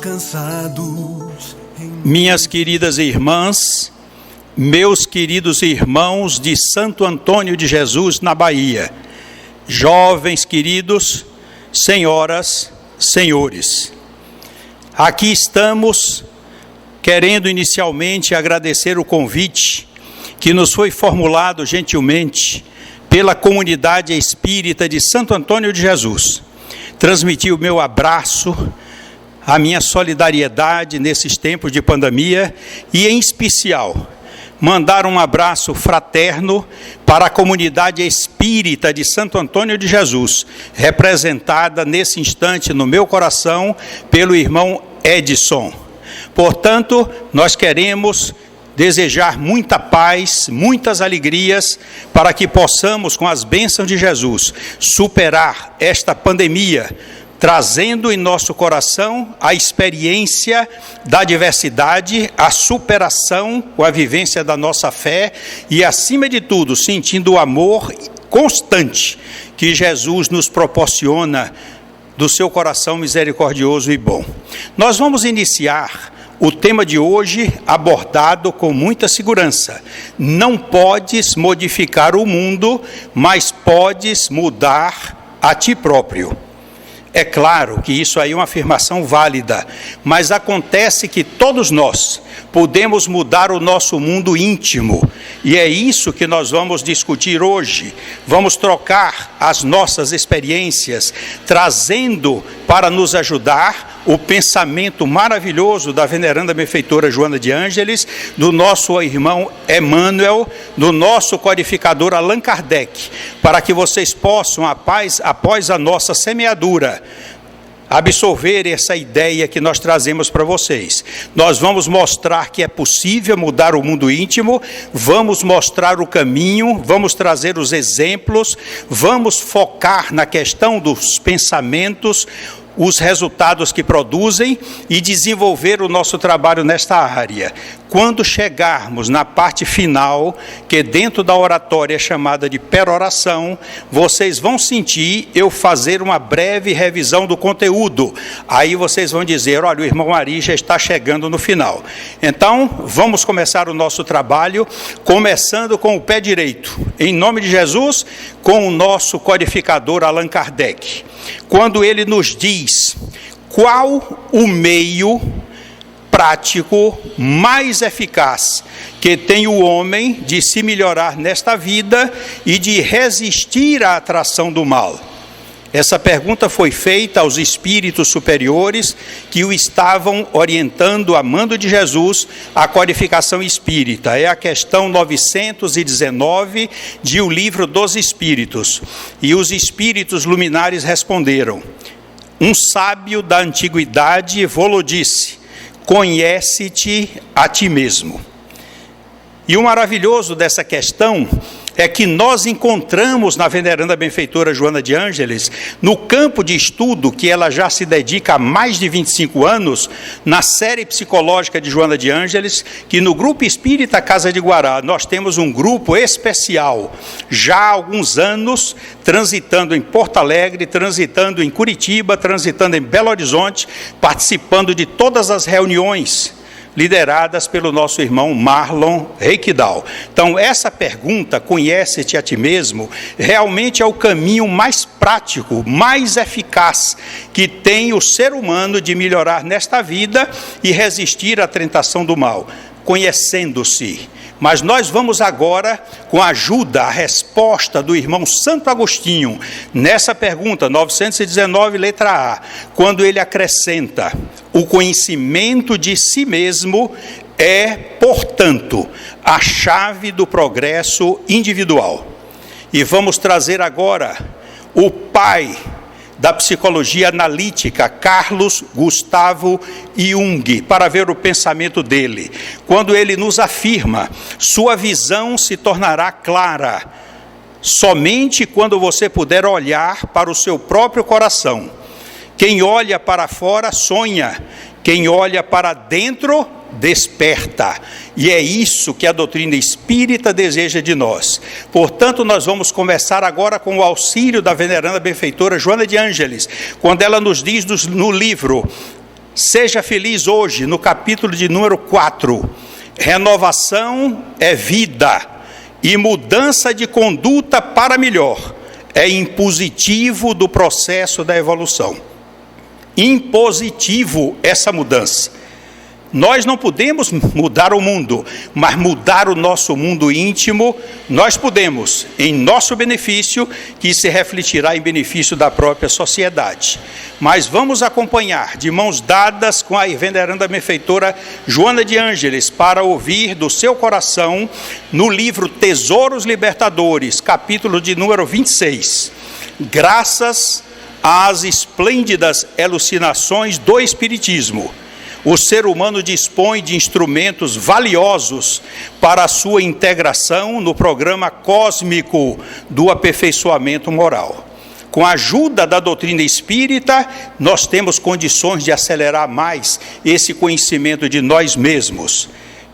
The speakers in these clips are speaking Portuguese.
cansados. Minhas queridas irmãs, meus queridos irmãos de Santo Antônio de Jesus, na Bahia, jovens queridos, senhoras, senhores, aqui estamos querendo inicialmente agradecer o convite que nos foi formulado gentilmente pela comunidade espírita de Santo Antônio de Jesus. Transmitir o meu abraço, a minha solidariedade nesses tempos de pandemia e, em especial, mandar um abraço fraterno para a comunidade espírita de Santo Antônio de Jesus, representada nesse instante no meu coração pelo irmão Edson. Portanto, nós queremos desejar muita paz, muitas alegrias, para que possamos, com as bênçãos de Jesus, superar esta pandemia, trazendo em nosso coração a experiência da diversidade, a superação com a vivência da nossa fé e, acima de tudo, sentindo o amor constante que Jesus nos proporciona do seu coração misericordioso e bom. Nós vamos iniciar o tema de hoje abordado com muita segurança. Não podes modificar o mundo, mas podes mudar a ti próprio. É claro que isso aí é uma afirmação válida, mas acontece que todos nós podemos mudar o nosso mundo íntimo, e é isso que nós vamos discutir hoje. Vamos trocar as nossas experiências, trazendo para nos ajudar o pensamento maravilhoso da veneranda benfeitora Joana de Ângeles, do nosso irmão Emmanuel, do nosso codificador Allan Kardec, para que vocês possam, após a nossa semeadura, absorver essa ideia que nós trazemos para vocês. Nós vamos mostrar que é possível mudar o mundo íntimo, vamos mostrar o caminho, vamos trazer os exemplos, vamos focar na questão dos pensamentos, os resultados que produzem e desenvolver o nosso trabalho nesta área. Quando chegarmos na parte final, que dentro da oratória é chamada de peroração, vocês vão sentir eu fazer uma breve revisão do conteúdo. Aí vocês vão dizer, olha, o irmão Ari já está chegando no final. Então, vamos começar o nosso trabalho, começando com o pé direito. Em nome de Jesus, com o nosso codificador Allan Kardec. Quando ele nos diz qual o meio prático mais eficaz que tem o homem de se melhorar nesta vida e de resistir à atração do mal. Essa pergunta foi feita aos espíritos superiores que o estavam orientando, a mando de Jesus, a codificação espírita. É a questão 919 de O Livro dos Espíritos. E os espíritos luminares responderam: um sábio da antiguidade vô-lo disse, conhece-te a ti mesmo. E o maravilhoso dessa questão é que nós encontramos na veneranda benfeitora Joana de Ângeles, no campo de estudo que ela já se dedica há mais de 25 anos, na série psicológica de Joana de Ângeles, que no Grupo Espírita Casa de Guará, nós temos um grupo especial, já há alguns anos, transitando em Porto Alegre, transitando em Curitiba, transitando em Belo Horizonte, participando de todas as reuniões lideradas pelo nosso irmão Marlon Reikdal. Então, essa pergunta, conhece-te a ti mesmo, realmente é o caminho mais prático, mais eficaz que tem o ser humano de melhorar nesta vida e resistir à tentação do mal, conhecendo-se. Mas nós vamos agora, com a ajuda, a resposta do irmão Santo Agostinho, nessa pergunta, 919, letra A, quando ele acrescenta: o conhecimento de si mesmo é, portanto, a chave do progresso individual. E vamos trazer agora o pai da psicologia analítica, Carlos Gustavo Jung, para ver o pensamento dele. Quando ele nos afirma, sua visão se tornará clara somente quando você puder olhar para o seu próprio coração. Quem olha para fora sonha, quem olha para dentro desperta. E é isso que a doutrina espírita deseja de nós. Portanto, nós vamos começar agora com o auxílio da veneranda benfeitora Joana de Ângeles, quando ela nos diz no livro Seja feliz hoje, no capítulo de número 4. Renovação é vida e mudança de conduta para melhor. É impositivo do processo da evolução. Impositivo essa mudança. Nós não podemos mudar o mundo, mas mudar o nosso mundo íntimo, nós podemos, em nosso benefício, que se refletirá em benefício da própria sociedade. Mas vamos acompanhar, de mãos dadas com a veneranda benfeitora Joana de Ângeles, para ouvir do seu coração, no livro Tesouros Libertadores, capítulo de número 26. Graças às esplêndidas elucidações do Espiritismo, o ser humano dispõe de instrumentos valiosos para a sua integração no programa cósmico do aperfeiçoamento moral. Com a ajuda da doutrina espírita, nós temos condições de acelerar mais esse conhecimento de nós mesmos.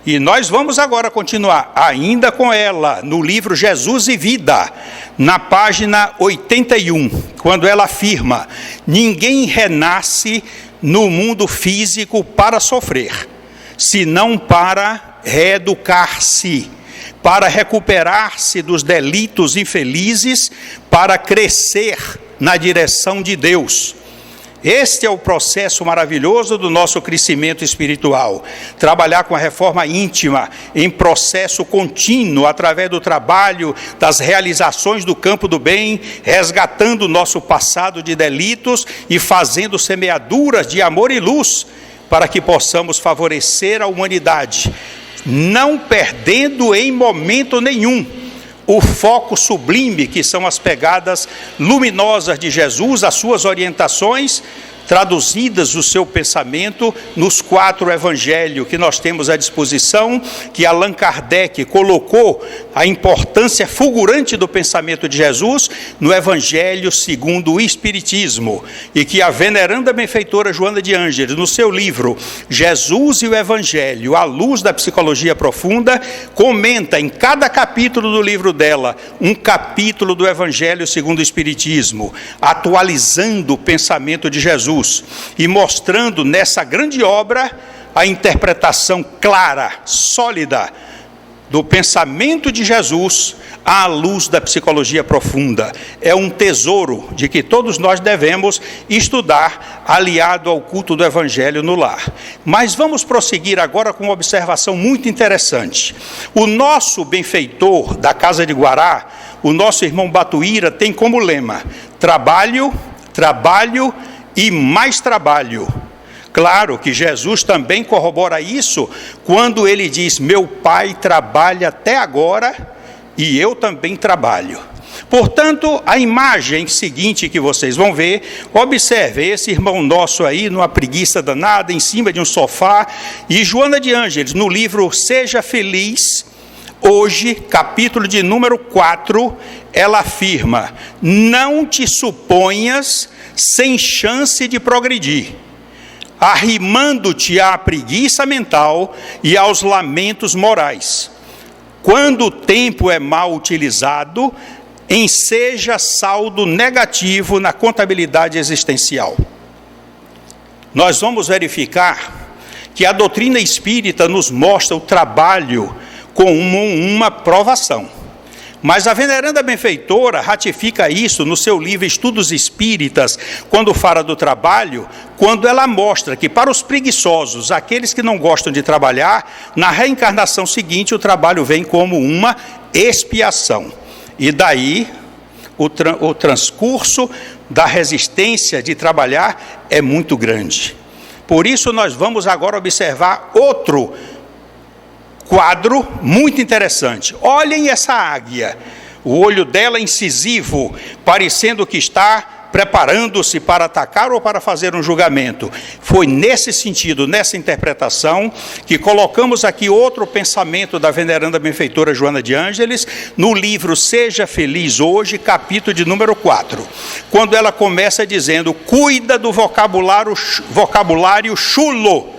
E nós vamos agora continuar ainda com ela, no livro Jesus e Vida, na página 81, quando ela afirma: ninguém renasce no mundo físico para sofrer, senão para reeducar-se, para recuperar-se dos delitos infelizes, para crescer na direção de Deus. Este é o processo maravilhoso do nosso crescimento espiritual. Trabalhar com a reforma íntima em processo contínuo, através do trabalho, das realizações do campo do bem, resgatando o nosso passado de delitos e fazendo semeaduras de amor e luz, para que possamos favorecer a humanidade, não perdendo em momento nenhum o foco sublime que são as pegadas luminosas de Jesus, as suas orientações, traduzidas o seu pensamento nos 4 evangelhos que nós temos à disposição, que Allan Kardec colocou a importância fulgurante do pensamento de Jesus no Evangelho segundo o Espiritismo, e que a veneranda benfeitora Joana de Ângeles, no seu livro Jesus e o Evangelho, à luz da psicologia profunda, comenta em cada capítulo do livro dela, um capítulo do Evangelho segundo o Espiritismo, atualizando o pensamento de Jesus e mostrando nessa grande obra a interpretação clara, sólida do pensamento de Jesus à luz da psicologia profunda. É um tesouro de que todos nós devemos estudar, aliado ao culto do Evangelho no lar. Mas vamos prosseguir agora com uma observação muito interessante. O nosso benfeitor da Casa de Guará, o nosso irmão Batuíra, tem como lema: trabalho, trabalho e mais trabalho. Claro que Jesus também corrobora isso quando ele diz: meu Pai trabalha até agora e eu também trabalho. Portanto, a imagem seguinte que vocês vão ver, observe esse irmão nosso aí, numa preguiça danada, em cima de um sofá, e Joana de Ângeles, no livro Seja Feliz, hoje, capítulo de número 4, ela afirma: não te suponhas sem chance de progredir, arrimando-te à preguiça mental e aos lamentos morais. Quando o tempo é mal utilizado, enseja saldo negativo na contabilidade existencial. Nós vamos verificar que a doutrina espírita nos mostra o trabalho como uma provação. Mas a veneranda benfeitora ratifica isso no seu livro Estudos Espíritas, quando fala do trabalho, quando ela mostra que para os preguiçosos, aqueles que não gostam de trabalhar, na reencarnação seguinte o trabalho vem como uma expiação. E daí o transcurso da resistência de trabalhar é muito grande. Por isso nós vamos agora observar outro quadro muito interessante. Olhem essa águia, o olho dela incisivo, parecendo que está preparando-se para atacar ou para fazer um julgamento. Foi nesse sentido, nessa interpretação, que colocamos aqui outro pensamento da veneranda benfeitora Joana de Ângeles, no livro Seja Feliz Hoje, capítulo de número 4, quando ela começa dizendo: cuida do vocabulário chulo.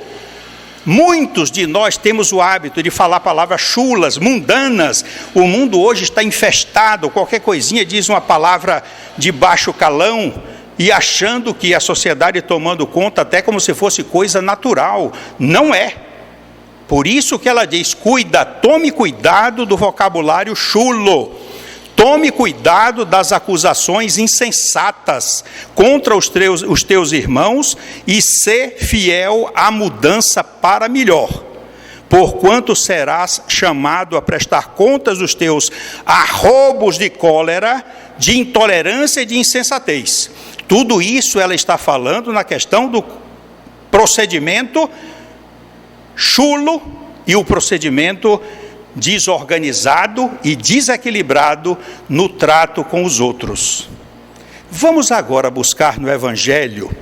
Muitos de nós temos o hábito de falar palavras chulas, mundanas. O mundo hoje está infestado, qualquer coisinha diz uma palavra de baixo calão, e achando que a sociedade tomando conta até como se fosse coisa natural. Não é. Por isso que ela diz, tome cuidado do vocabulário chulo. Tome cuidado das acusações insensatas contra os teus irmãos e ser fiel à mudança para melhor. Porquanto serás chamado a prestar contas dos teus arrobos de cólera, de intolerância e de insensatez. Tudo isso ela está falando na questão do procedimento chulo e o procedimento desorganizado e desequilibrado no trato com os outros. Vamos agora buscar no Evangelho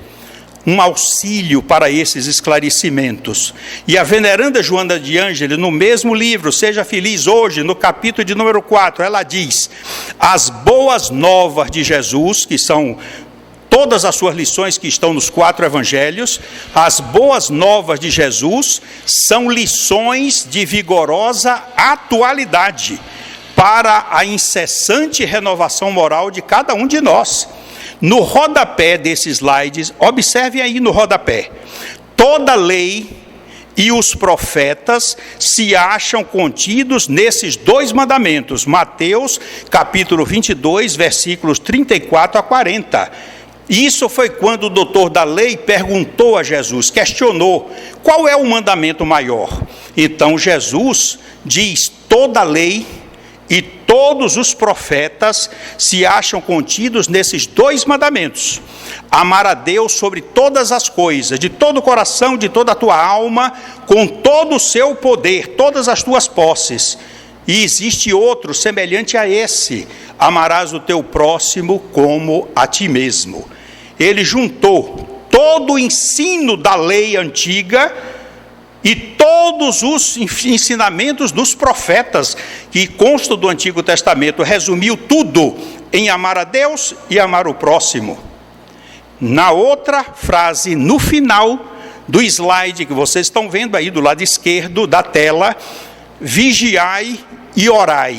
um auxílio para esses esclarecimentos. E a veneranda Joana de Ângeles, no mesmo livro, Seja Feliz Hoje, no capítulo de número 4, ela diz, as boas novas de Jesus, que são todas as suas lições que estão nos 4 evangelhos, as boas novas de Jesus são lições de vigorosa atualidade para a incessante renovação moral de cada um de nós. No rodapé desses slides, observem aí no rodapé, toda lei e os profetas se acham contidos nesses 2 mandamentos, Mateus capítulo 22, versículos 34 a 40. Isso foi quando o doutor da lei perguntou a Jesus, questionou, qual é o mandamento maior? Então Jesus diz, toda a lei e todos os profetas se acham contidos nesses 2 mandamentos. Amar a Deus sobre todas as coisas, de todo o coração, de toda a tua alma, com todo o seu poder, todas as tuas posses. E existe outro semelhante a esse, amarás o teu próximo como a ti mesmo. Ele juntou todo o ensino da lei antiga e todos os ensinamentos dos profetas que constam do Antigo Testamento, resumiu tudo em amar a Deus e amar o próximo. Na outra frase, no final do slide que vocês estão vendo aí do lado esquerdo da tela, vigiai e orai.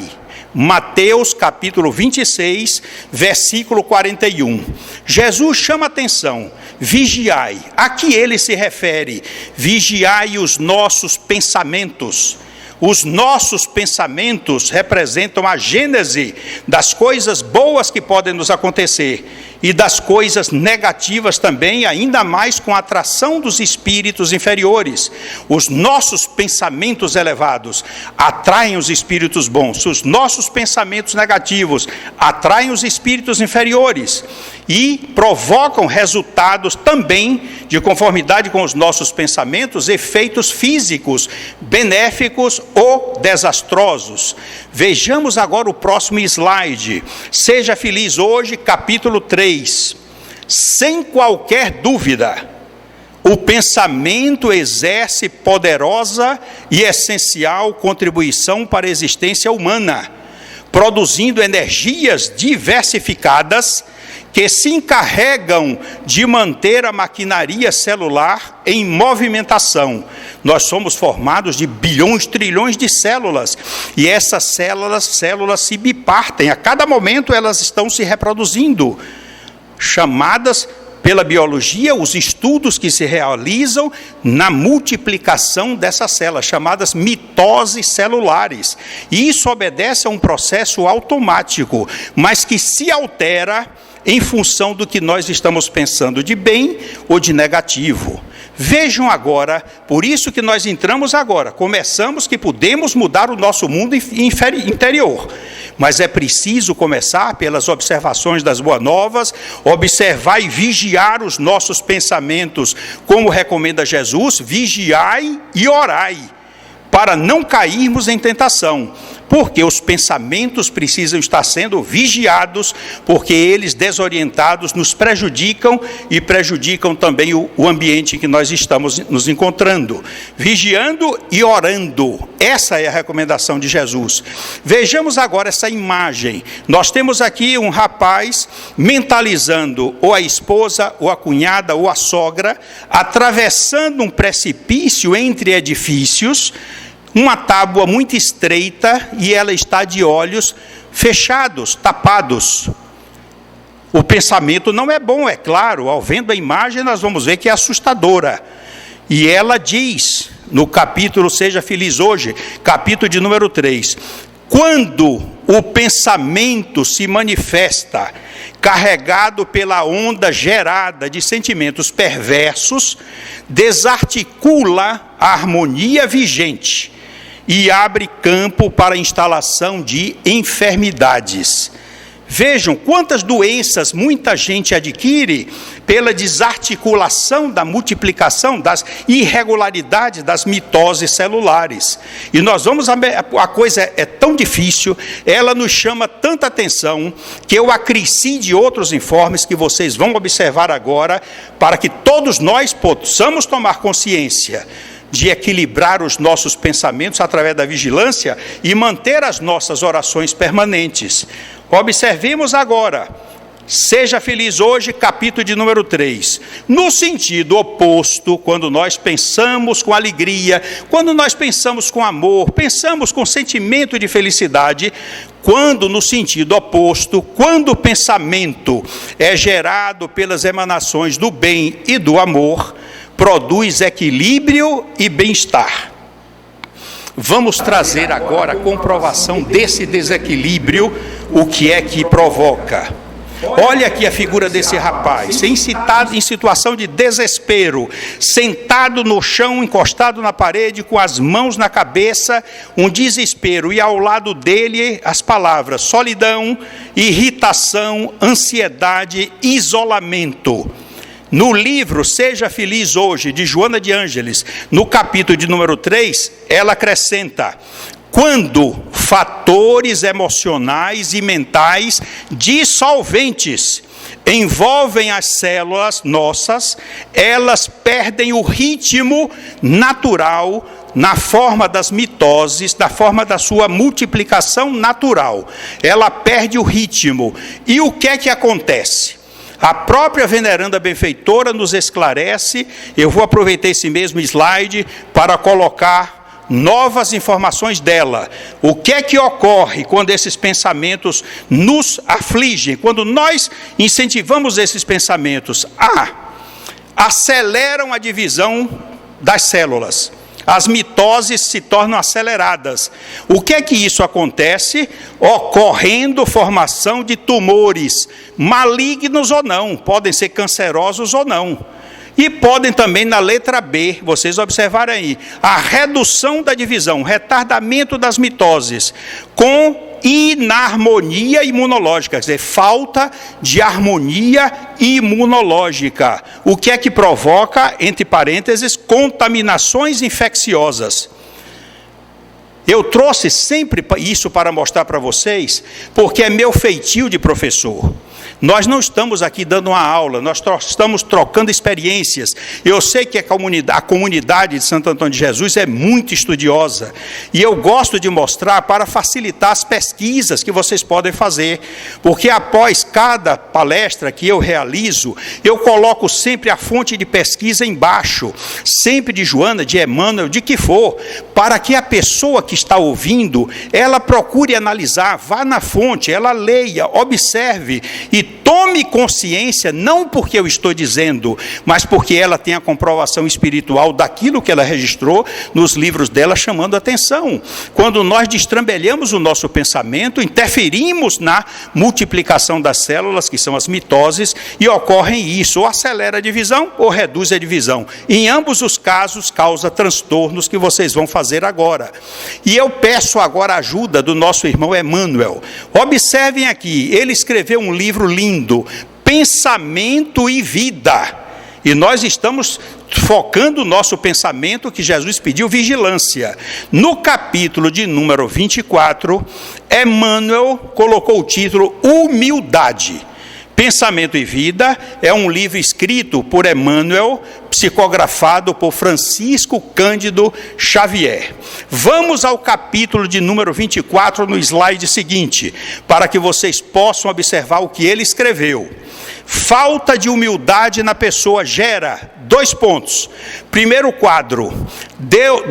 Mateus capítulo 26, versículo 41. Jesus chama atenção, vigiai. A que ele se refere? Vigiai os nossos pensamentos. Os nossos pensamentos representam a gênese das coisas boas que podem nos acontecer e das coisas negativas também, ainda mais com a atração dos espíritos inferiores. Os nossos pensamentos elevados atraem os espíritos bons, os nossos pensamentos negativos atraem os espíritos inferiores e provocam resultados também, de conformidade com os nossos pensamentos, efeitos físicos, benéficos ou desastrosos. Vejamos agora o próximo slide. Seja Feliz Hoje, capítulo 3. Sem qualquer dúvida, o pensamento exerce poderosa e essencial contribuição para a existência humana, produzindo energias diversificadas que se encarregam de manter a maquinaria celular em movimentação. Nós somos formados de bilhões, trilhões de células, e essas células se bipartem, a cada momento elas estão se reproduzindo, chamadas pela biologia, os estudos que se realizam na multiplicação dessas células, chamadas mitoses celulares. E isso obedece a um processo automático, mas que se altera em função do que nós estamos pensando de bem ou de negativo. Vejam agora, por isso que nós entramos agora, começamos que podemos mudar o nosso mundo interior, mas é preciso começar pelas observações das boas novas, observar e vigiar os nossos pensamentos, como recomenda Jesus, vigiai e orai, para não cairmos em tentação, porque os pensamentos precisam estar sendo vigiados, porque eles, desorientados, nos prejudicam e prejudicam também o ambiente em que nós estamos nos encontrando. Vigiando e orando, essa é a recomendação de Jesus. Vejamos agora essa imagem. Nós temos aqui um rapaz mentalizando ou a esposa, ou a cunhada, ou a sogra, atravessando um precipício entre edifícios, uma tábua muito estreita, e ela está de olhos fechados, tapados. O pensamento não é bom, é claro. Ao vendo a imagem, nós vamos ver que é assustadora. E ela diz, no capítulo Seja Feliz Hoje, capítulo de número 3, quando o pensamento se manifesta carregado pela onda gerada de sentimentos perversos, desarticula a harmonia vigente e abre campo para a instalação de enfermidades. Vejam quantas doenças muita gente adquire pela desarticulação da multiplicação, das irregularidades das mitoses celulares. E nós vamos, a coisa é tão difícil, ela nos chama tanta atenção, que eu acresci de outros informes que vocês vão observar agora, para que todos nós possamos tomar consciência de equilibrar os nossos pensamentos através da vigilância e manter as nossas orações permanentes. Observemos agora, Seja Feliz Hoje, capítulo de número 3. No sentido oposto, quando nós pensamos com alegria, quando nós pensamos com amor, pensamos com sentimento de felicidade, quando no sentido oposto, quando o pensamento é gerado pelas emanações do bem e do amor, produz equilíbrio e bem-estar. Vamos trazer agora a comprovação desse desequilíbrio, o que é que provoca. Olha aqui a figura desse rapaz, em situação de desespero, sentado no chão, encostado na parede, com as mãos na cabeça, um desespero, e ao lado dele as palavras solidão, irritação, ansiedade, isolamento. No livro Seja Feliz Hoje, de Joana de Ângeles, no capítulo de número 3, ela acrescenta: quando fatores emocionais e mentais dissolventes envolvem as células nossas, elas perdem o ritmo natural na forma das mitoses, na forma da sua multiplicação natural. Ela perde o ritmo. E o que é que acontece? A própria veneranda benfeitora nos esclarece. Eu vou aproveitar esse mesmo slide para colocar novas informações dela. O que é que ocorre quando esses pensamentos nos afligem? Quando nós incentivamos esses pensamentos? Aceleram a divisão das células. As mitoses se tornam aceleradas. O que é que isso acontece? Ocorrendo formação de tumores, malignos ou não, podem ser cancerosos ou não. E podem também, na letra B, vocês observarem aí, a redução da divisão, retardamento das mitoses, com inarmonia imunológica, quer dizer, falta de harmonia imunológica. O que é que provoca, entre parênteses, contaminações infecciosas. Eu trouxe sempre isso para mostrar para vocês, porque é meu feitio de professor. Nós não estamos aqui dando uma aula, nós estamos trocando experiências. Eu sei que a comunidade de Santo Antônio de Jesus é muito estudiosa, e eu gosto de mostrar para facilitar as pesquisas que vocês podem fazer, porque após cada palestra que eu realizo, eu coloco sempre a fonte de pesquisa embaixo, sempre de Joana, de Emmanuel, de que for, para que a pessoa que está ouvindo, ela procure analisar, vá na fonte, ela leia, observe e tome consciência, não porque eu estou dizendo, mas porque ela tem a comprovação espiritual daquilo que ela registrou nos livros dela, chamando a atenção. Quando nós destrambelhamos o nosso pensamento, interferimos na multiplicação das células, que são as mitoses, e ocorre isso, ou acelera a divisão, ou reduz a divisão. Em ambos os casos, causa transtornos que vocês vão fazer agora. E eu peço agora a ajuda do nosso irmão Emmanuel. Observem aqui, ele escreveu um livro lindo, Pensamento e Vida. E nós estamos focando o nosso pensamento, que Jesus pediu vigilância. No capítulo de número 24, Emmanuel colocou o título Humildade. Pensamento e Vida é um livro escrito por Emmanuel, psicografado por Francisco Cândido Xavier. Vamos ao capítulo de número 24 no slide seguinte, para que vocês possam observar o que ele escreveu. Falta de humildade na pessoa gera 2 pontos. Primeiro quadro,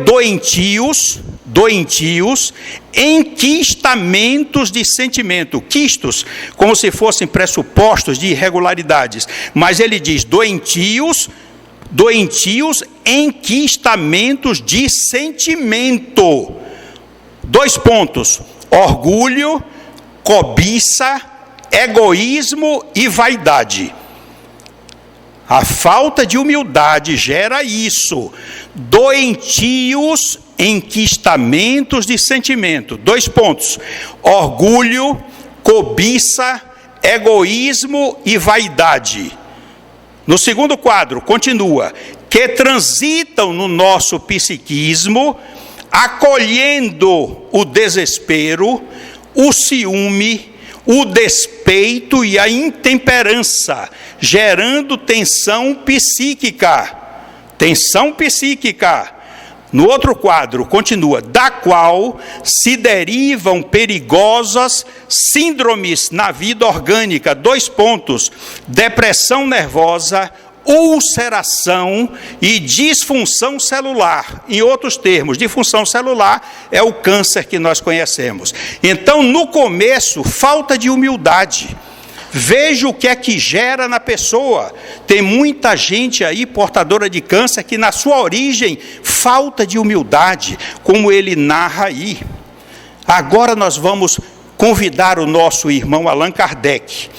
doentios, doentios, enquistamentos de sentimento. Quistos, como se fossem pressupostos de irregularidades. Mas ele diz doentios, enquistamentos de sentimento. 2 pontos: orgulho, cobiça, egoísmo e vaidade. A falta de humildade gera isso. Doentios, enquistamentos de sentimento. 2 pontos: orgulho, cobiça, egoísmo e vaidade. No segundo quadro, continua: que transitam no nosso psiquismo, acolhendo o desespero, o ciúme, o despeito e a intemperança, gerando tensão psíquica. Tensão psíquica. No outro quadro, continua: da qual se derivam perigosas síndromes na vida orgânica. 2 pontos: depressão nervosa, ulceração e disfunção celular. Em outros termos, disfunção celular é o câncer que nós conhecemos. Então, no começo, falta de humildade. Veja o que é que gera na pessoa. Tem muita gente aí portadora de câncer que na sua origem falta de humildade, como ele narra aí. Agora nós vamos convidar o nosso irmão Allan Kardec.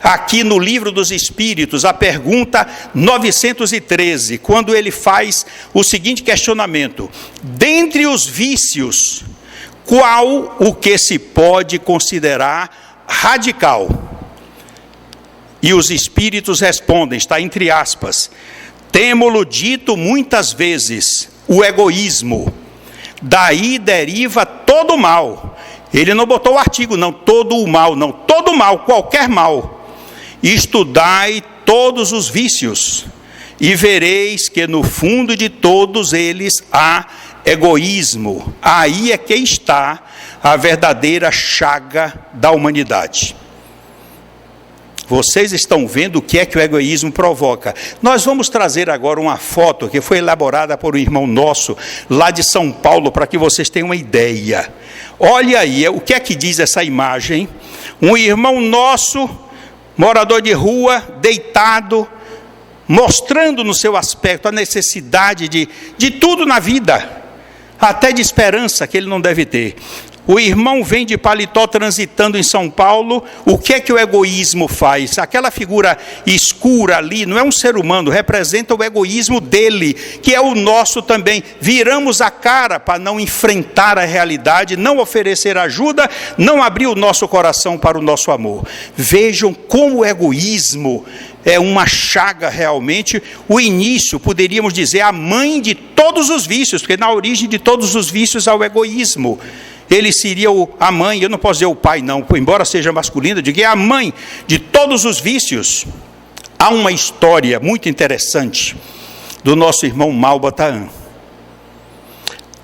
Aqui no Livro dos Espíritos, a pergunta 913, quando ele faz o seguinte questionamento: dentre os vícios, qual o que se pode considerar radical? E os Espíritos respondem, está entre aspas: temo-lo dito muitas vezes, o egoísmo. Daí deriva todo o mal. Ele não botou o artigo, não, todo o mal, não, todo o mal, qualquer mal. Estudai todos os vícios, e vereis que no fundo de todos eles há egoísmo. Aí é que está a verdadeira chaga da humanidade. Vocês estão vendo o que é que o egoísmo provoca. Nós vamos trazer agora uma foto que foi elaborada por um irmão nosso, lá de São Paulo, para que vocês tenham uma ideia. Olha aí, o que é que diz essa imagem? Um irmão nosso, morador de rua, deitado, mostrando no seu aspecto a necessidade de tudo na vida, até de esperança que ele não deve ter. O irmão vem de paletó transitando em São Paulo. O que é que o egoísmo faz? Aquela figura escura ali não é um ser humano, representa o egoísmo dele, que é o nosso também. Viramos a cara para não enfrentar a realidade, não oferecer ajuda, não abrir o nosso coração para o nosso amor. Vejam como o egoísmo é uma chaga realmente. O início, poderíamos dizer, a mãe de todos os vícios, porque na origem de todos os vícios há o egoísmo. Ele seria a mãe, eu não posso dizer o pai não, embora seja masculino, eu digo é a mãe de todos os vícios. Há uma história muito interessante do nosso irmão Malba Tahan.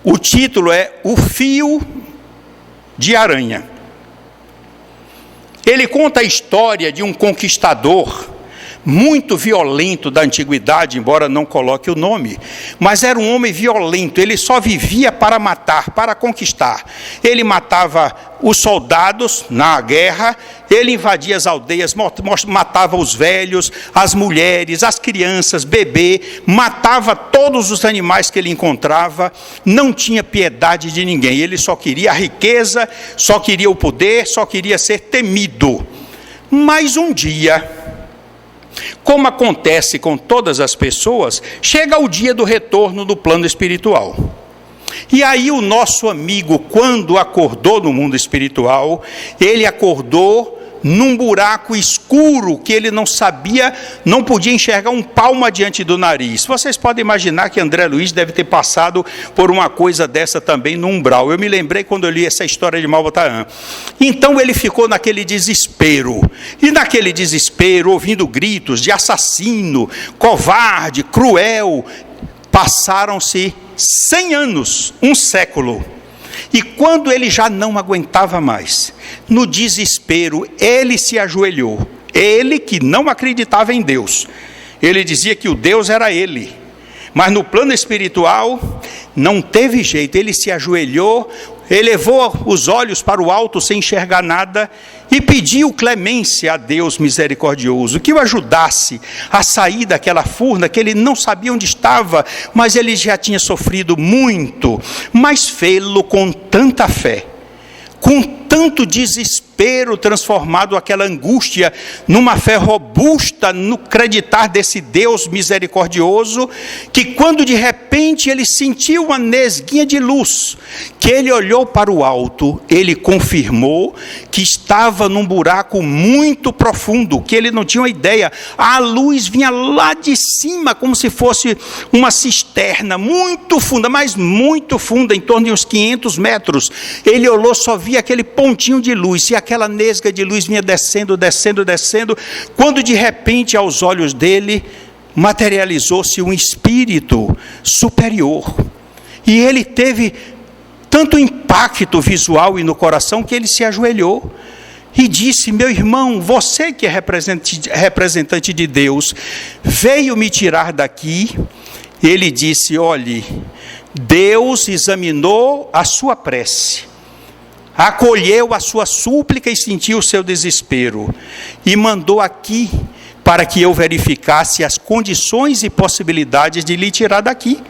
O título é O Fio de Aranha. Ele conta a história de um conquistador muito violento da antiguidade, embora não coloque o nome, mas era um homem violento. Ele só vivia para matar, para conquistar. Ele matava os soldados na guerra, ele invadia as aldeias, matava os velhos, as mulheres, as crianças, bebê, matava todos os animais que ele encontrava, não tinha piedade de ninguém. Ele só queria a riqueza, só queria o poder, só queria ser temido. Mas um dia, como acontece com todas as pessoas, chega o dia do retorno do plano espiritual. E aí o nosso amigo, quando acordou no mundo espiritual, ele acordou num buraco escuro que ele não sabia, não podia enxergar um palmo adiante do nariz. Vocês podem imaginar que André Luiz deve ter passado por uma coisa dessa também no umbral. Eu me lembrei quando eu li essa história de Malba Tahan. Então ele ficou naquele desespero. E naquele desespero, ouvindo gritos de assassino, covarde, cruel, passaram-se 100 anos, um século. E quando ele já não aguentava mais, no desespero, ele se ajoelhou. Ele que não acreditava em Deus. Ele dizia que o Deus era ele. Mas no plano espiritual, Não teve jeito, ele se ajoelhou, elevou os olhos para o alto sem enxergar nada e pediu clemência a Deus misericordioso, que o ajudasse a sair daquela furna que ele não sabia onde estava, mas ele já tinha sofrido muito, mas fê-lo com tanta fé, com tanto desespero, transformado aquela angústia numa fé robusta no acreditar desse Deus misericordioso, que quando de repente ele sentiu uma nesguinha de luz, que ele olhou para o alto, ele confirmou que estava num buraco muito profundo, que ele não tinha uma ideia. A luz vinha lá de cima, como se fosse uma cisterna muito funda, mas muito funda, em torno de uns 500 metros. Ele olhou, só via aquele pontinho de luz, e aquela nesga de luz vinha descendo, descendo, descendo, quando de repente aos olhos dele materializou-se um espírito superior, e ele teve tanto impacto visual e no coração que ele se ajoelhou e disse: meu irmão, você que é representante de Deus, veio me tirar daqui. Ele disse: olhe, Deus examinou a sua prece, acolheu a sua súplica e sentiu o seu desespero, e mandou aqui para que eu verificasse as condições e possibilidades de lhe tirar daqui.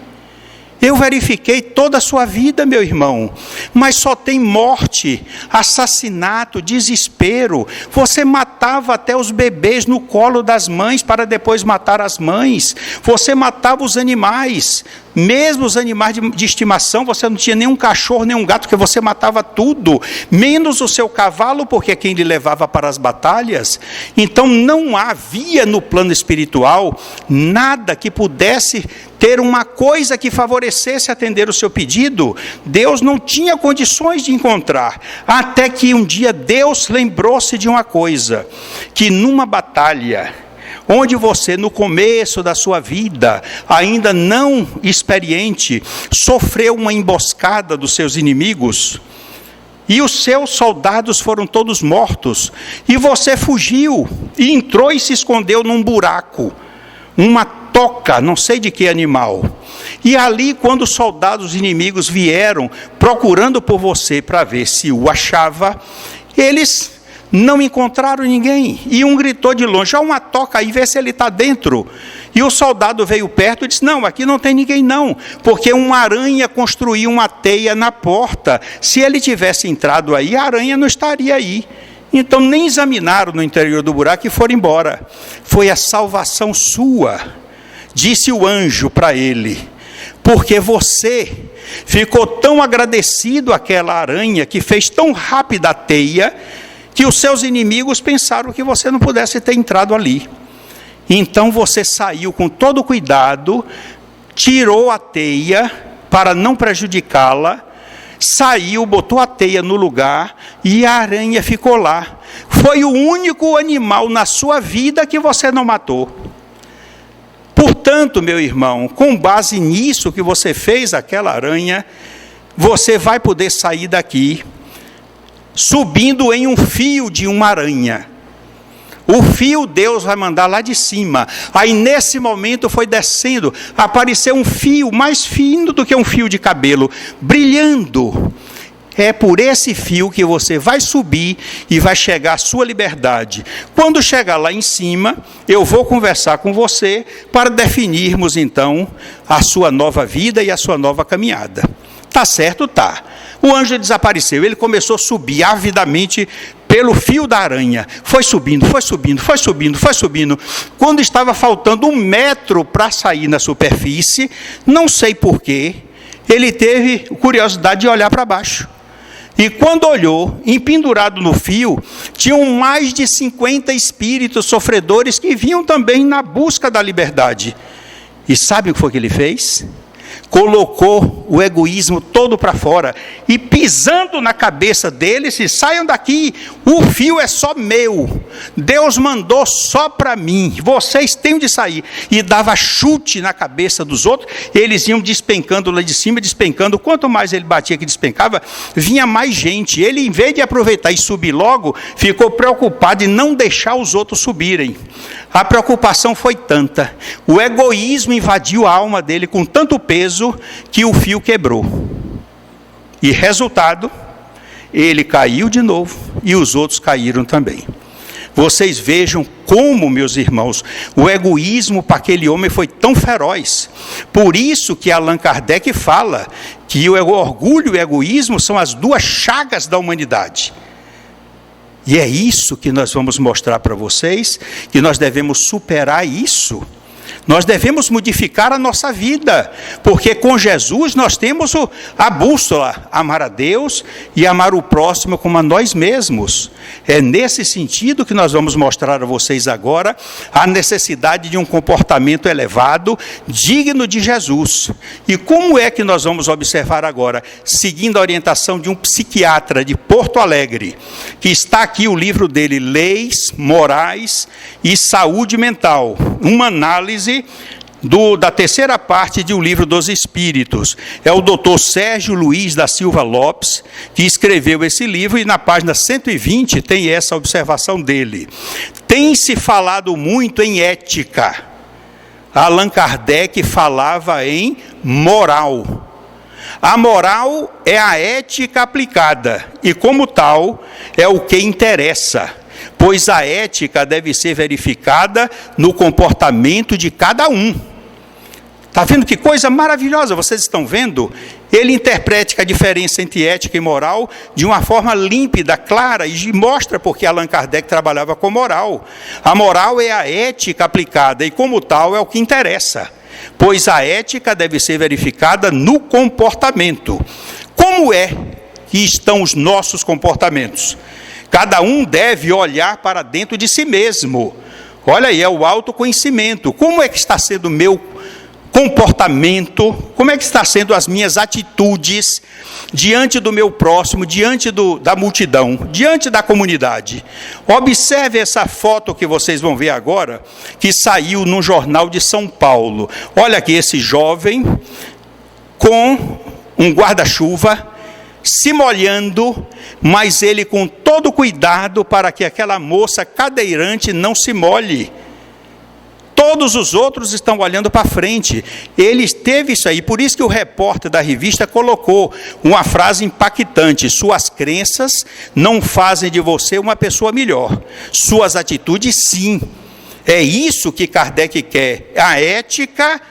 Eu verifiquei toda a sua vida, meu irmão, mas só tem morte, assassinato, desespero. Você matava até os bebês no colo das mães para depois matar as mães. Você matava os animais, mesmo os animais de estimação. Você não tinha nenhum cachorro, nenhum gato, porque você matava tudo, menos o seu cavalo, porque é quem lhe levava para as batalhas. Então não havia no plano espiritual nada que pudesse ter uma coisa que favorecesse atender o seu pedido. Deus não tinha condições de encontrar, até que um dia Deus lembrou-se de uma coisa, que numa batalha, onde você no começo da sua vida, ainda não experiente, sofreu uma emboscada dos seus inimigos, e os seus soldados foram todos mortos, e você fugiu, e entrou e se escondeu num buraco, uma toca, não sei de que animal. E ali, quando os soldados inimigos vieram procurando por você para ver se o achava, eles não encontraram ninguém. E um gritou de longe: há uma toca aí, vê se ele está dentro. E o soldado veio perto e disse: não, aqui não tem ninguém não, porque uma aranha construiu uma teia na porta. Se ele tivesse entrado aí, a aranha não estaria aí. Então nem examinaram no interior do buraco e foram embora. Foi a salvação sua, disse o anjo para ele, porque você ficou tão agradecido àquela aranha que fez tão rápida a teia, que os seus inimigos pensaram que você não pudesse ter entrado ali. Então você saiu com todo cuidado, tirou a teia para não prejudicá-la, saiu, botou a teia no lugar e a aranha ficou lá. Foi o único animal na sua vida que você não matou. Portanto, meu irmão, com base nisso que você fez, aquela aranha, você vai poder sair daqui subindo em um fio de uma aranha. O fio Deus vai mandar lá de cima. Aí nesse momento foi descendo, apareceu um fio mais fino do que um fio de cabelo, brilhando. É por esse fio que você vai subir e vai chegar à sua liberdade. Quando chegar lá em cima, eu vou conversar com você para definirmos então a sua nova vida e a sua nova caminhada. Tá certo? Tá. O anjo desapareceu, ele começou a subir avidamente pelo fio da aranha. Foi subindo, foi subindo, foi subindo, foi subindo. Quando estava faltando 1 metro para sair na superfície, não sei porquê, ele teve curiosidade de olhar para baixo. E quando olhou, empendurado no fio, tinham mais de 50 espíritos sofredores que vinham também na busca da liberdade. E sabe o que foi que ele fez? Colocou o egoísmo todo para fora e pisando na cabeça deles, disse: saiam daqui, o fio é só meu, Deus mandou só para mim, vocês têm de sair. E dava chute na cabeça dos outros, eles iam despencando lá de cima, despencando. Quanto mais ele batia que despencava, vinha mais gente. Ele, em vez de aproveitar e subir logo, ficou preocupado em não deixar os outros subirem. A preocupação foi tanta, o egoísmo invadiu a alma dele com tanto peso, que o fio quebrou. E resultado, ele caiu de novo e os outros caíram também. Vocês vejam como, meus irmãos, o egoísmo para aquele homem foi tão feroz. Por isso que Allan Kardec fala que o orgulho e o egoísmo são as duas chagas da humanidade. E é isso que nós vamos mostrar para vocês, que nós devemos superar isso. Nós devemos modificar a nossa vida, porque com Jesus nós temos a bússola, amar a Deus e amar o próximo como a nós mesmos. É nesse sentido que nós vamos mostrar a vocês agora a necessidade de um comportamento elevado, digno de Jesus. E como é que nós vamos observar agora? Seguindo a orientação de um psiquiatra de Porto Alegre, que está aqui o livro dele, Leis, Morais e Saúde Mental, uma análise da terceira parte de O Livro dos Espíritos. É o doutor Sérgio Luiz da Silva Lopes que escreveu esse livro, e na página 120 tem essa observação dele. Tem se falado muito em ética. Allan Kardec falava em moral. A moral é a ética aplicada, e como tal, é o que interessa. Pois a ética deve ser verificada no comportamento de cada um. Está vendo que coisa maravilhosa? Vocês estão vendo? Ele interpreta a diferença entre ética e moral de uma forma límpida, clara, e mostra porque Allan Kardec trabalhava com moral. A moral é a ética aplicada, e como tal é o que interessa. Pois a ética deve ser verificada no comportamento. Como é que estão os nossos comportamentos? Cada um deve olhar para dentro de si mesmo. Olha aí, é o autoconhecimento. Como é que está sendo o meu comportamento? Como é que está sendo as minhas atitudes diante do meu próximo, diante da multidão, diante da comunidade? Observe essa foto que vocês vão ver agora, que saiu no jornal de São Paulo. Olha aqui esse jovem com um guarda-chuva, se molhando, mas ele com todo cuidado para que aquela moça cadeirante não se molhe. Todos os outros estão olhando para frente. Ele teve isso aí, por isso que o repórter da revista colocou uma frase impactante: suas crenças não fazem de você uma pessoa melhor, suas atitudes sim. É isso que Kardec quer, a ética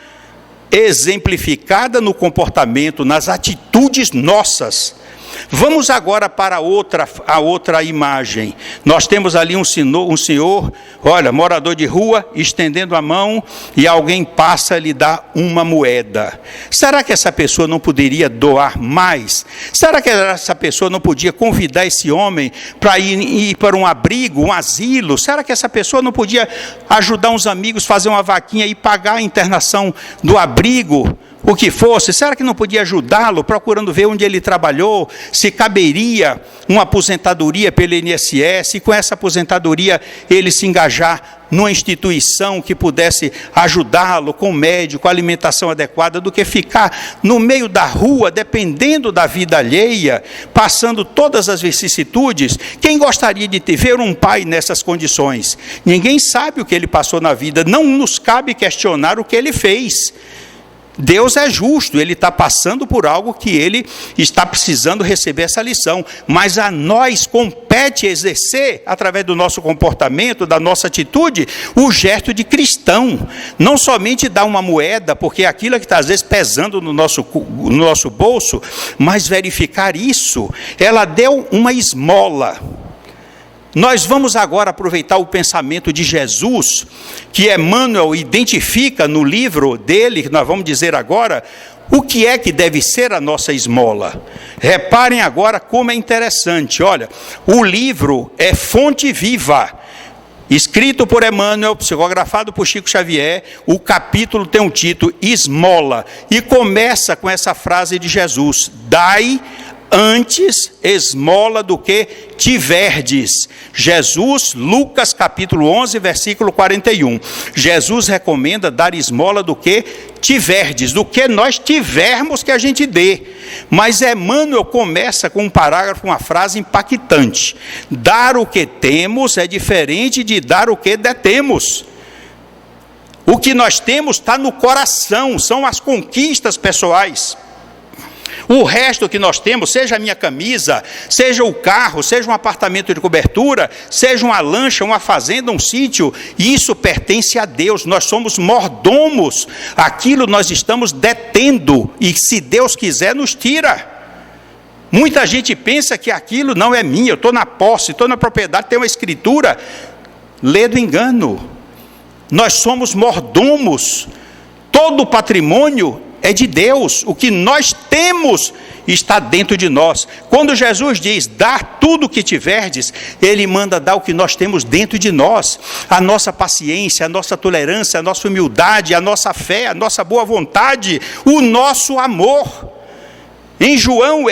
exemplificada no comportamento, nas atitudes nossas. Vamos agora para a outra imagem. Nós temos ali um senhor, olha, morador de rua, estendendo a mão, e alguém passa e lhe dá uma moeda. Será que essa pessoa não poderia doar mais? Será que essa pessoa não podia convidar esse homem para ir para um abrigo, um asilo? Será que essa pessoa não podia ajudar uns amigos, fazer uma vaquinha e pagar a internação do abrigo? O que fosse, será que não podia ajudá-lo, procurando ver onde ele trabalhou, se caberia uma aposentadoria pelo INSS, e com essa aposentadoria ele se engajar numa instituição que pudesse ajudá-lo com médico, alimentação adequada, do que ficar no meio da rua, dependendo da vida alheia, passando todas as vicissitudes. Quem gostaria de ver um pai nessas condições? Ninguém sabe o que ele passou na vida, não nos cabe questionar o que ele fez. Deus é justo, Ele está passando por algo que Ele está precisando receber essa lição, mas a nós compete exercer, através do nosso comportamento, da nossa atitude, o gesto de cristão. Não somente dar uma moeda, porque aquilo é que está às vezes pesando no nosso bolso, mas verificar isso. Ela deu uma esmola. Nós vamos agora aproveitar o pensamento de Jesus, que Emmanuel identifica no livro dele, que nós vamos dizer agora, o que é que deve ser a nossa esmola. Reparem agora como é interessante. Olha, o livro é fonte viva, escrito por Emmanuel, psicografado por Chico Xavier. O capítulo tem um título, Esmola, e começa com essa frase de Jesus: dai antes esmola do que tiverdes. Jesus, Lucas capítulo 11, versículo 41. Jesus recomenda dar esmola do que tiverdes, do que nós tivermos que a gente dê. Mas Emmanuel começa com um parágrafo, uma frase impactante. Dar o que temos é diferente de dar o que detemos. O que nós temos está no coração, são as conquistas pessoais. O resto que nós temos, seja a minha camisa, seja o carro, seja um apartamento de cobertura, seja uma lancha, uma fazenda, um sítio, isso pertence a Deus. Nós somos mordomos, aquilo nós estamos detendo, e se Deus quiser nos tira. Muita gente pensa que aquilo não é minha, eu estou na posse, estou na propriedade, tem uma escritura. Lê do engano. Nós somos mordomos, todo o patrimônio é de Deus, o que nós temos está dentro de nós. Quando Jesus diz, dá tudo o que tiverdes, Ele manda dar o que nós temos dentro de nós, a nossa paciência, a nossa tolerância, a nossa humildade, a nossa fé, a nossa boa vontade, o nosso amor. Em João,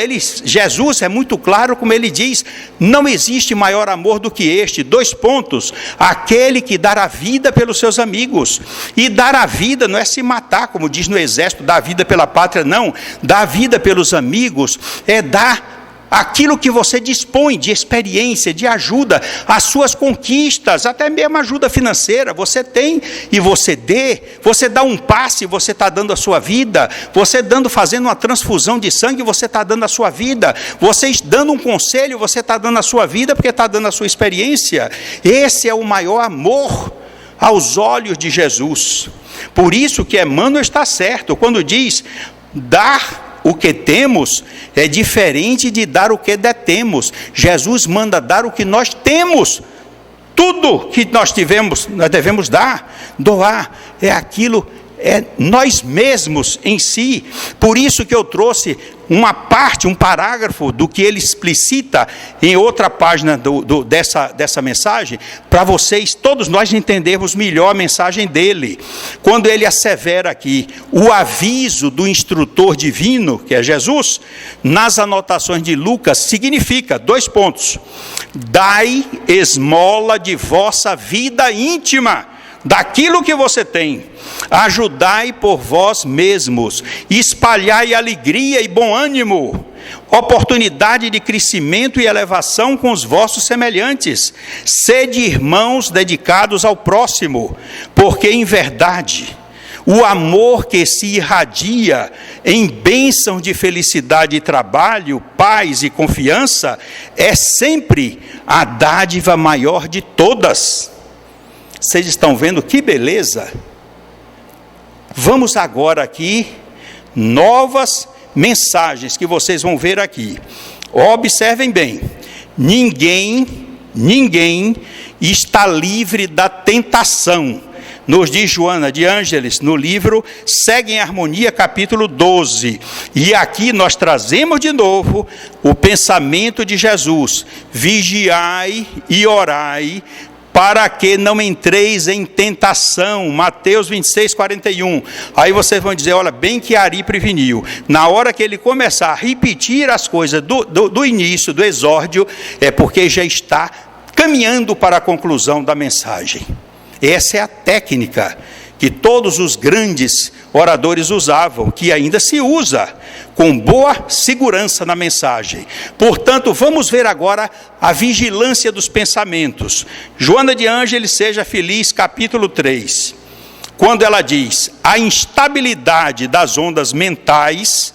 Jesus é muito claro como ele diz, não existe maior amor do que este, 2 pontos, aquele que dá a vida pelos seus amigos. E dar a vida não é se matar, como diz no exército, dar a vida pela pátria, não. Dar a vida pelos amigos é dar aquilo que você dispõe de experiência, de ajuda, as suas conquistas, até mesmo ajuda financeira, você tem e você dá um passe, você está dando a sua vida, você fazendo uma transfusão de sangue, você está dando a sua vida, você dando um conselho, você está dando a sua vida, porque está dando a sua experiência. Esse é o maior amor aos olhos de Jesus. Por isso que Emmanuel está certo, quando diz, dar o que temos é diferente de dar o que detemos. Jesus manda dar o que nós temos. Tudo que nós devemos doar. É aquilo, é nós mesmos em si. Por isso que eu trouxe uma parte, um parágrafo do que ele explicita em outra página dessa mensagem, para vocês, todos nós entendermos melhor a mensagem dele. Quando ele assevera aqui, o aviso do instrutor divino, que é Jesus, nas anotações de Lucas, significa, 2 pontos, dai esmola de vossa vida íntima, daquilo que você tem, ajudai por vós mesmos, espalhai alegria e bom ânimo, oportunidade de crescimento e elevação com os vossos semelhantes, sede irmãos dedicados ao próximo, porque em verdade, o amor que se irradia em bênçãos de felicidade e trabalho, paz e confiança, é sempre a dádiva maior de todas. Vocês estão vendo que beleza? Vamos agora aqui, novas mensagens que vocês vão ver aqui. Observem bem, ninguém está livre da tentação. Nos diz Joana de Ângeles, no livro Segue em Harmonia, capítulo 12. E aqui nós trazemos de novo o pensamento de Jesus. Vigiai e orai, para que não entreis em tentação, Mateus 26, 41. Aí vocês vão dizer, olha, bem que Ari preveniu. Na hora que ele começar a repetir as coisas do início, do exórdio, é porque já está caminhando para a conclusão da mensagem. Essa é a técnica que todos os grandes oradores usavam, que ainda se usa, com boa segurança na mensagem. Portanto, vamos ver agora a vigilância dos pensamentos. Joana de Ângeles, Seja Feliz, capítulo 3. Quando ela diz, a instabilidade das ondas mentais,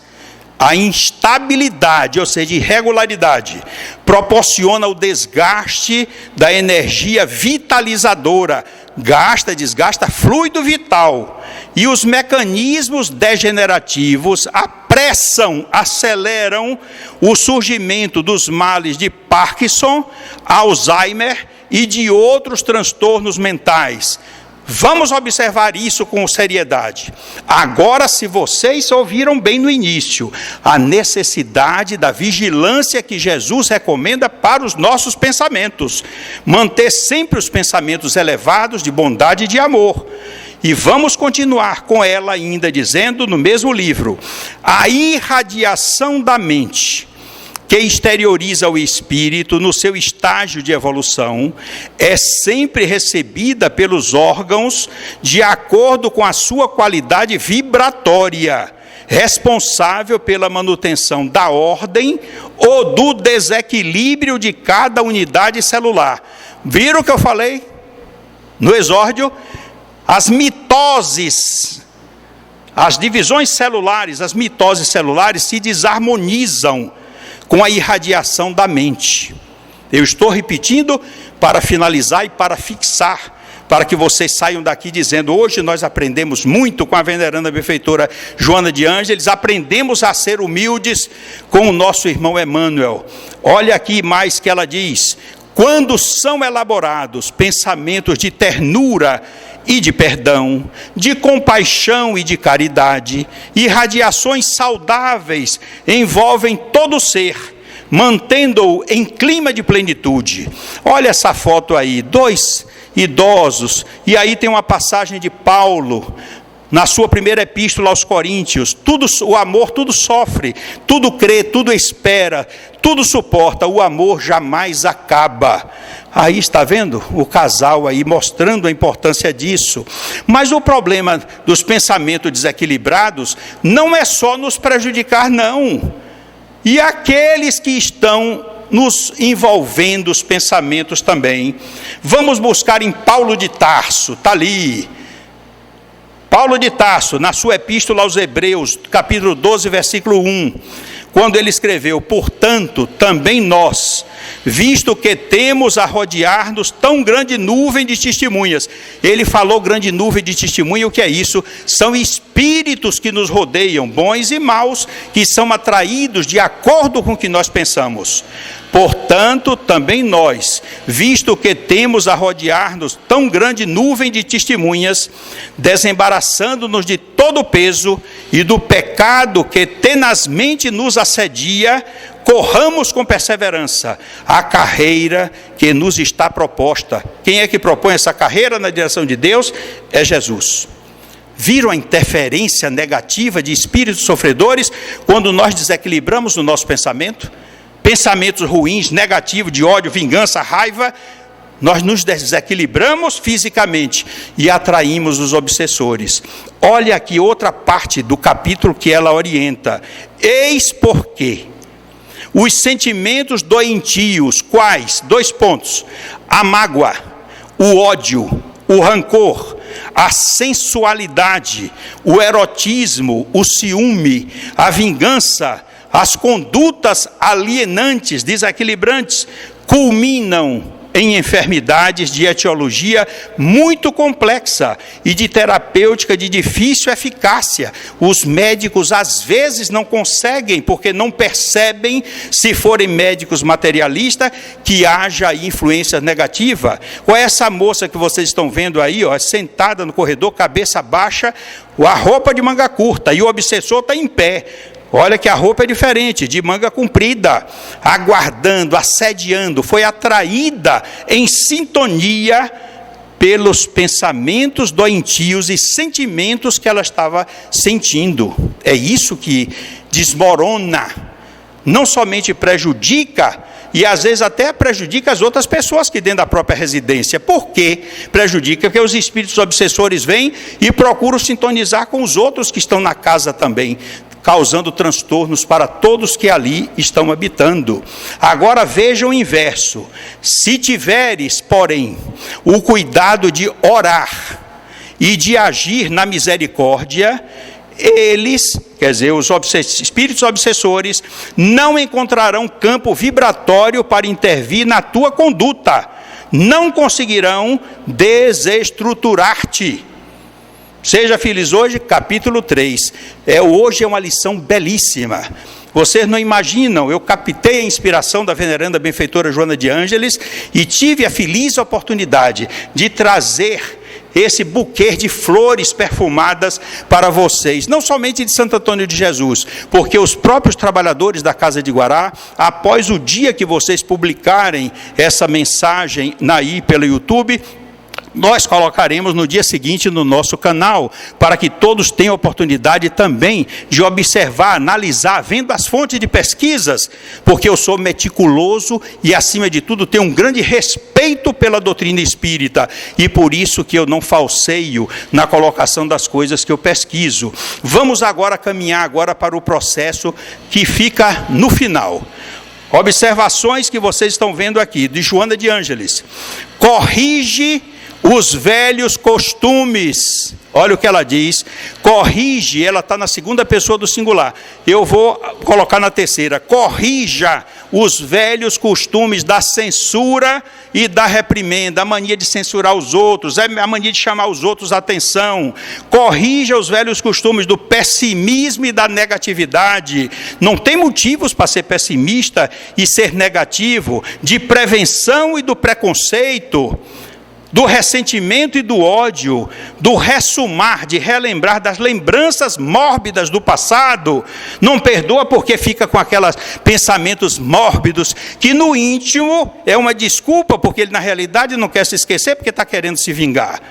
a instabilidade, ou seja, irregularidade, proporciona o desgaste da energia vitalizadora, desgasta fluido vital, e os mecanismos degenerativos apressam, aceleram o surgimento dos males de Parkinson, Alzheimer e de outros transtornos mentais. Vamos observar isso com seriedade. Agora, se vocês ouviram bem no início, a necessidade da vigilância que Jesus recomenda para os nossos pensamentos. Manter sempre os pensamentos elevados de bondade e de amor. E vamos continuar com ela ainda dizendo no mesmo livro, a irradiação da mente que exterioriza o espírito no seu estágio de evolução, é sempre recebida pelos órgãos de acordo com a sua qualidade vibratória, responsável pela manutenção da ordem ou do desequilíbrio de cada unidade celular. Viram o que eu falei no exórdio? As mitoses, as divisões celulares, as mitoses celulares se desarmonizam com a irradiação da mente. Eu estou repetindo para finalizar e para fixar, para que vocês saiam daqui dizendo: hoje nós aprendemos muito com a veneranda benfeitora Joana de Ângeles, aprendemos a ser humildes com o nosso irmão Emmanuel. Olha aqui mais que ela diz: quando são elaborados pensamentos de ternura e de perdão, de compaixão e de caridade, irradiações saudáveis envolvem todo o ser, mantendo-o em clima de plenitude. Olha essa foto aí, 2 idosos, e aí tem uma passagem de Paulo, na sua primeira epístola aos Coríntios: tudo, o amor tudo sofre, tudo crê, tudo espera, tudo suporta, o amor jamais acaba. Aí está vendo o casal aí mostrando a importância disso. Mas o problema dos pensamentos desequilibrados não é só nos prejudicar, não. E aqueles que estão nos envolvendo os pensamentos também. Vamos buscar em Paulo de Tarso, está ali. Paulo de Tarso, na sua epístola aos Hebreus, capítulo 12, versículo 1, quando ele escreveu: portanto, também nós, visto que temos a rodear-nos tão grande nuvem de testemunhas. Ele falou grande nuvem de testemunha, o que é isso? São espíritos que nos rodeiam, bons e maus, que são atraídos de acordo com o que nós pensamos. Portanto, também nós, visto que temos a rodear-nos tão grande nuvem de testemunhas, desembaraçando-nos de todo o peso e do pecado que tenazmente nos assedia, corramos com perseverança a carreira que nos está proposta. Quem é que propõe essa carreira na direção de Deus? É Jesus. Viram a interferência negativa de espíritos sofredores quando nós desequilibramos o nosso pensamento? Pensamentos ruins, negativos, de ódio, vingança, raiva, nós nos desequilibramos fisicamente e atraímos os obsessores. Olha aqui outra parte do capítulo que ela orienta. Eis porque os sentimentos doentios, quais? 2 pontos: a mágoa, o ódio, o rancor, a sensualidade, o erotismo, o ciúme, a vingança, as condutas alienantes, desequilibrantes, culminam em enfermidades de etiologia muito complexa e de terapêutica de difícil eficácia. Os médicos às vezes não conseguem, porque não percebem, se forem médicos materialistas, que haja influência negativa. Ou essa moça que vocês estão vendo aí, ó, sentada no corredor, cabeça baixa, a roupa de manga curta, e o obsessor está em pé. Olha que a roupa é diferente, de manga comprida, aguardando, assediando, foi atraída em sintonia pelos pensamentos doentios e sentimentos que ela estava sentindo. É isso que desmorona, não somente prejudica, e às vezes até prejudica as outras pessoas que dentro da própria residência. Por que prejudica? Porque os espíritos obsessores vêm e procuram sintonizar com os outros que estão na casa também, causando transtornos para todos que ali estão habitando. Agora veja o inverso: se tiveres, porém, o cuidado de orar e de agir na misericórdia, eles, quer dizer, os espíritos obsessores, não encontrarão campo vibratório para intervir na tua conduta, não conseguirão desestruturar-te. Seja feliz hoje, capítulo 3. Hoje é uma lição belíssima. Vocês não imaginam, eu captei a inspiração da veneranda benfeitora Joana de Ângeles e tive a feliz oportunidade de trazer esse buquê de flores perfumadas para vocês, não somente de Santo Antônio de Jesus, porque os próprios trabalhadores da Casa de Guará, após o dia que vocês publicarem essa mensagem aí pelo YouTube, nós colocaremos no dia seguinte no nosso canal, para que todos tenham oportunidade também de observar, analisar, vendo as fontes de pesquisas, porque eu sou meticuloso e, acima de tudo, tenho um grande respeito pela doutrina espírita, e por isso que eu não falseio na colocação das coisas que eu pesquiso. Vamos agora caminhar para o processo que fica no final. Observações que vocês estão vendo aqui, de Joana de Ângeles. Corrige os velhos costumes. Olha o que ela diz. Corrige, ela está na segunda pessoa do singular. Eu vou colocar na terceira. Corrija os velhos costumes da censura e da reprimenda, a mania de censurar os outros, a mania de chamar os outros a atenção. Corrija os velhos costumes do pessimismo e da negatividade. Não tem motivos para ser pessimista e ser negativo, de prevenção e do preconceito, do ressentimento e do ódio, do ressumar, de relembrar das lembranças mórbidas do passado. Não perdoa porque fica com aqueles pensamentos mórbidos, que no íntimo é uma desculpa, porque ele na realidade não quer se esquecer, porque está querendo se vingar.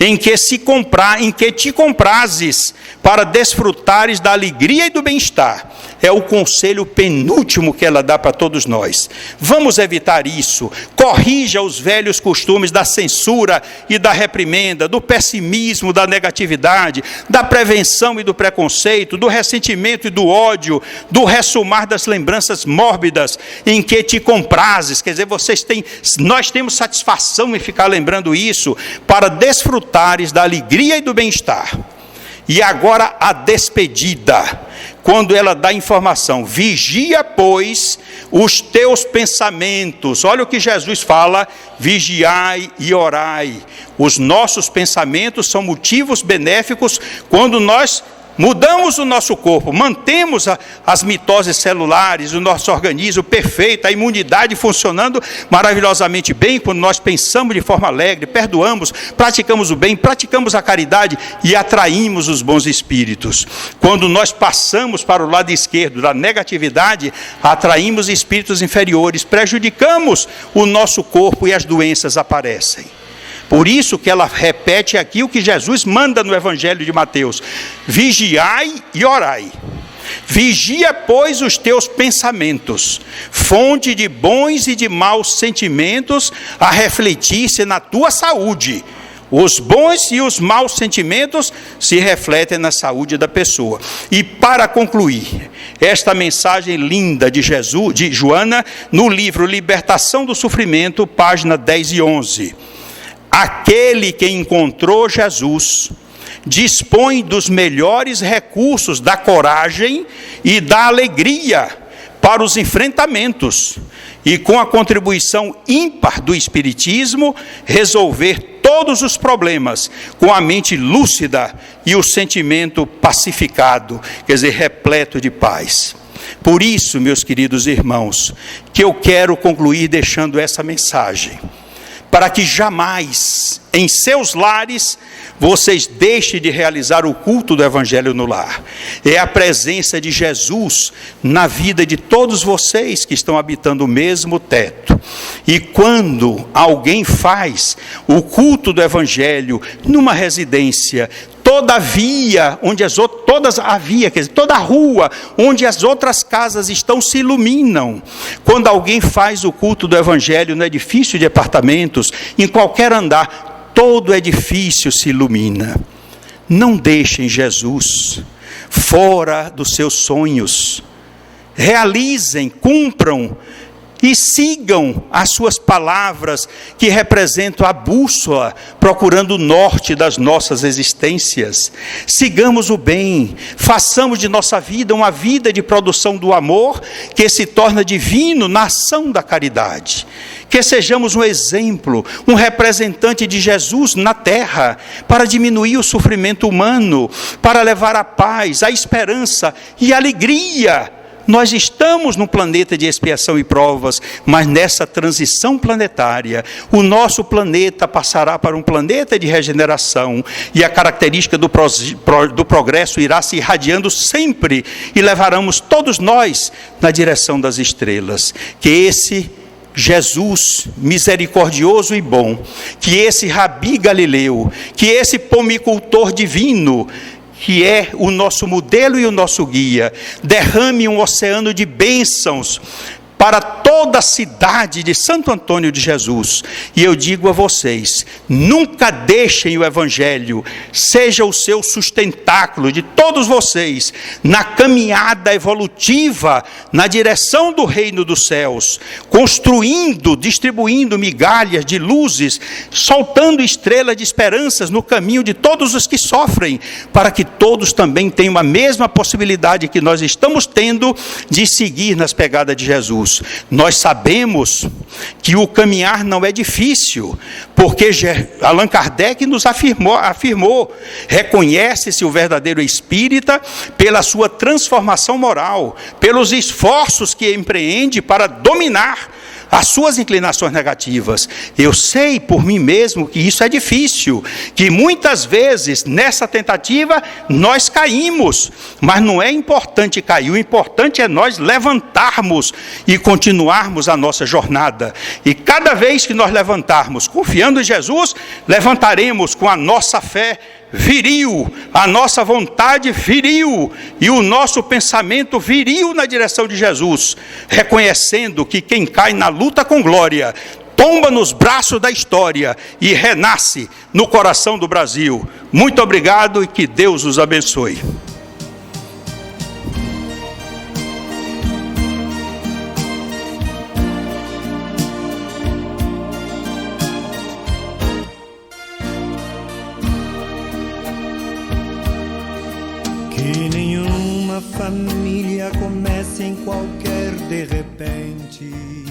Em que te comprazes para desfrutares da alegria e do bem-estar. É o conselho penúltimo que ela dá para todos nós. Vamos evitar isso. Corrija os velhos costumes da censura e da reprimenda, do pessimismo, da negatividade, da prevenção e do preconceito, do ressentimento e do ódio, do ressumar das lembranças mórbidas em que te comprazes. Quer dizer, nós temos satisfação em ficar lembrando isso, para desfrutares da alegria e do bem-estar. E agora a despedida, quando ela dá informação: vigia, pois, os teus pensamentos. Olha o que Jesus fala: vigiai e orai. Os nossos pensamentos são motivos benéficos quando nós mudamos o nosso corpo, mantemos as mitoses celulares, o nosso organismo perfeito, a imunidade funcionando maravilhosamente bem, quando nós pensamos de forma alegre, perdoamos, praticamos o bem, praticamos a caridade e atraímos os bons espíritos. Quando nós passamos para o lado esquerdo da negatividade, atraímos espíritos inferiores, prejudicamos o nosso corpo e as doenças aparecem. Por isso que ela repete aqui o que Jesus manda no Evangelho de Mateus: vigiai e orai. Vigia, pois, os teus pensamentos, fonte de bons e de maus sentimentos, a refletir-se na tua saúde. Os bons e os maus sentimentos se refletem na saúde da pessoa. E para concluir esta mensagem linda de Joana, no livro Libertação do Sofrimento, página 10 e 11. Aquele que encontrou Jesus dispõe dos melhores recursos da coragem e da alegria para os enfrentamentos, e com a contribuição ímpar do Espiritismo, resolver todos os problemas com a mente lúcida e o sentimento pacificado, quer dizer, repleto de paz. Por isso, meus queridos irmãos, que eu quero concluir deixando essa mensagem: para que jamais, em seus lares, vocês deixem de realizar o culto do Evangelho no lar. É a presença de Jesus na vida de todos vocês que estão habitando o mesmo teto. E quando alguém faz o culto do Evangelho numa residência, toda a rua onde as outras casas estão se iluminam. Quando alguém faz o culto do Evangelho no edifício de apartamentos, em qualquer andar, todo edifício se ilumina. Não deixem Jesus fora dos seus sonhos. Realizem, cumpram e sigam as suas palavras, que representam a bússola, procurando o norte das nossas existências. Sigamos o bem, façamos de nossa vida uma vida de produção do amor, que se torna divino na ação da caridade. Que sejamos um exemplo, um representante de Jesus na terra, para diminuir o sofrimento humano, para levar a paz, a esperança e a alegria. Nós estamos num planeta de expiação e provas, mas nessa transição planetária, o nosso planeta passará para um planeta de regeneração, e a característica do progresso irá se irradiando sempre, e levaremos todos nós na direção das estrelas. Que esse Jesus, misericordioso e bom, que esse Rabi Galileu, que esse pomicultor divino, que é o nosso modelo e o nosso guia, derrame um oceano de bênçãos para toda a cidade de Santo Antônio de Jesus. E eu digo a vocês, nunca deixem o Evangelho, seja o seu sustentáculo de todos vocês, na caminhada evolutiva, na direção do reino dos céus, construindo, distribuindo migalhas de luzes, soltando estrelas de esperanças no caminho de todos os que sofrem, para que todos também tenham a mesma possibilidade que nós estamos tendo de seguir nas pegadas de Jesus. Nós sabemos que o caminhar não é difícil, porque Allan Kardec nos afirmou, reconhece-se o verdadeiro espírita pela sua transformação moral, pelos esforços que empreende para dominar as suas inclinações negativas. Eu sei por mim mesmo que isso é difícil, que muitas vezes nessa tentativa nós caímos, mas não é importante cair, o importante é nós levantarmos e continuarmos a nossa jornada. E cada vez que nós levantarmos, confiando em Jesus, levantaremos com a nossa fé viril, a nossa vontade viril e o nosso pensamento viril na direção de Jesus, reconhecendo que quem cai na luta com glória tomba nos braços da história e renasce no coração do Brasil. Muito obrigado e que Deus os abençoe. Que nenhuma família comece em qualquer de repente.